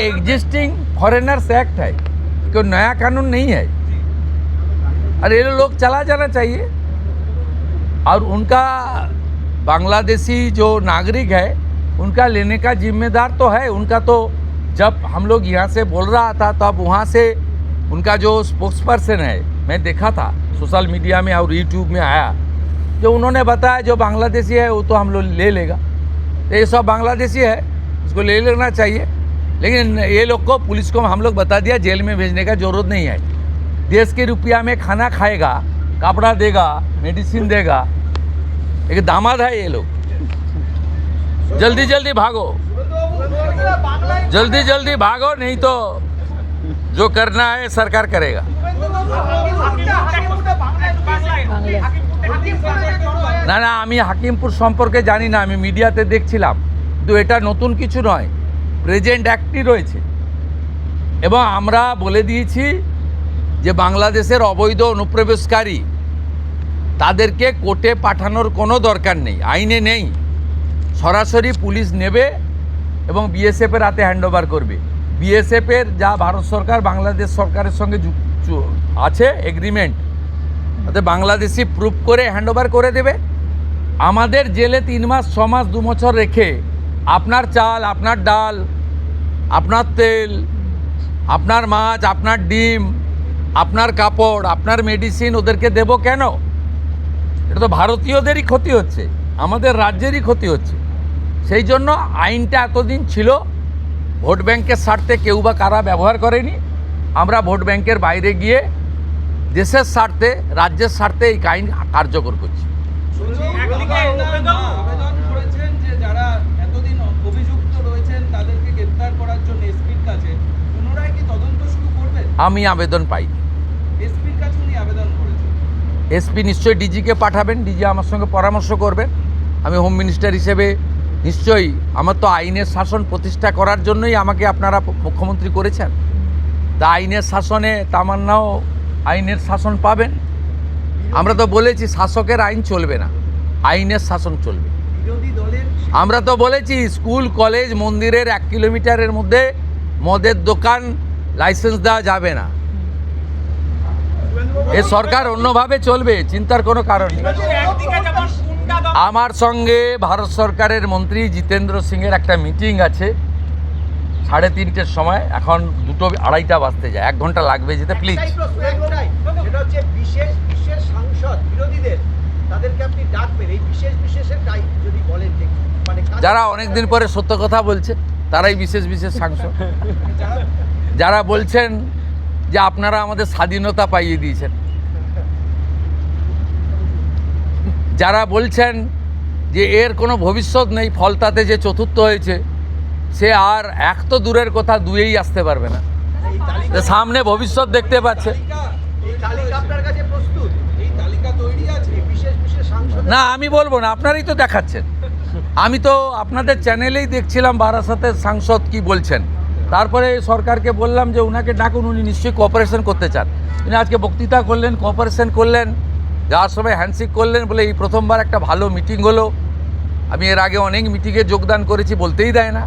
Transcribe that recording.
Existing foreigners act है, कोई नया कानून नहीं है। और ये लोग चला जाना चाहिए। और उनका बांग्लादेशी जो नागरिक है उनका लेने का जिम्मेदार तो है उनका। तो जब हम लोग यहाँ से बोल रहा था तब वहाँ से उनका जो स्पोक्स पर्सन है, मैं देखा था सोशल मीडिया में और यूट्यूब में आया, जो उन्होंने बताया जो बांग्लादेशी है वो तो हम लोग ले लेगा। तो ये सब बांग्लादेशी है, इसको ले लेना चाहिए। लेकिन ये लोग को, पुलिस को हम लोग बता दिया जेल में भेजने का ज़रूरत नहीं है। देश के रुपया में खाना खाएगा, कपड़ा देगा, मेडिसिन देगा। एक दामाद है ये लोग। जल्दी जल्दी भागो, जल्दी जल्दी भागो, नहीं तो जो करना है सरकार करेगा। না না, আমি হাকিমপুর সম্পর্কে জানি না, আমি মিডিয়াতে দেখছিলাম। কিন্তু এটা নতুন কিছু নয়, প্রেজেন্ট অ্যাক্টই রয়েছে। এবং আমরা বলে দিয়েছি যে বাংলাদেশের অবৈধ অনুপ্রবেশকারী তাদেরকে কোর্টে পাঠানোর কোনো দরকার নেই, আইনে নেই। সরাসরি পুলিশ নেবে এবং বিএসএফের হাতে হ্যান্ডওভার করবে। বিএসএফের যা ভারত সরকার বাংলাদেশ সরকারের সঙ্গে আছে এগ্রিমেন্ট, তাতে বাংলাদেশি প্রুফ করে হ্যান্ডওভার করে দেবে। আমাদের জেলে 3 মাস 6 মাস 2 বছর রেখে আপনার চাল, আপনার ডাল, আপনার তেল, আপনার মাছ, আপনার ডিম, আপনার কাপড়, আপনার মেডিসিন ওদেরকে দেব কেন? এটা তো ভারতীয়দেরই ক্ষতি হচ্ছে, আমাদের রাজ্যেরই ক্ষতি হচ্ছে। সেই জন্য আইনটা এতদিন ছিল ভোট ব্যাংকের স্বার্থে কেউ বা কারা ব্যবহার করেনি। আমরা ভোট ব্যাংকের বাইরে গিয়ে দেশের স্বার্থে, রাজ্যের স্বার্থে এই আইন কার্যকর করছি। আবেদন করেছেন যে যারা এতদিন অভিযুক্ত রয়েছেন তাদেরকে গ্রেফতার করার জন্য এসপির কাছে, পুনরায় কি তদন্ত শুরু করবেন? আমি আবেদন পাইনি। এসপির কাছে উনি আবেদন করেছেন। এসপি নিশ্চয়ই ডিজিকে পাঠাবেন, ডিজি আমার সঙ্গে পরামর্শ করবেন। আমি হোম মিনিস্টার হিসেবে নিশ্চয়ই, আমার তো আইনের শাসন প্রতিষ্ঠা করার জন্যই আমাকে আপনারা মুখ্যমন্ত্রী করেছেন। তা আইনের শাসনে তামান্নাও আইনের শাসন পাবেন। আমরা তো বলেছি শাসকের আইন চলবে না, আইনের শাসন চলবে। আমরা তো বলেছি স্কুল, কলেজ, মন্দিরের 1 কিলোমিটারের মধ্যে মদের দোকান লাইসেন্স দেওয়া যাবে না। এ সরকার অন্যভাবে চলবে, চিন্তার কোনো কারণ নেই। আমার সঙ্গে ভারত সরকারের মন্ত্রী জিতেন্দ্র সিংয়ের একটা মিটিং আছে 3:30-র সময়। এখন 2:30 বাজতে যায়, 1 ঘন্টা লাগবে যেতে। প্লিজ, যারা অনেক দিন পরে সত্য কথা বলছে তারাই বিশেষ বিশেষ সাংসদ। যারা বলছেন যে আপনারা আমাদের স্বাধীনতা পাইয়ে দিয়েছেন, যারা বলছেন যে এর কোনো ভবিষ্যৎ নেই, ফলতাতে যে চতুর্থ হয়েছে সে আর 1 তো দূরের কথা 2-এই আসতে পারবে না। সামনে ভবিষ্যৎ দেখতে পাচ্ছে না, আমি বলবো না, আপনারাই তো দেখাচ্ছেন। আমি তো আপনাদের চ্যানেলেই দেখছিলাম বারাসাতের সাংসদ কি বলছেন। তারপরে সরকারকে বললাম যে ওনাকে ডাকুন, উনি নিশ্চয়ই কোঅপারেশন করতে চান। উনি আজকে বক্তৃতা করলেন, কোঅপারেশন করলেন, যাওয়ার সময় হ্যান্ডশেক করলেন, বলে এই প্রথমবার একটা ভালো মিটিং হলো। আমি এর আগে অনেক মিটিংয়ে যোগদান করেছি, বলতেই দেয় না।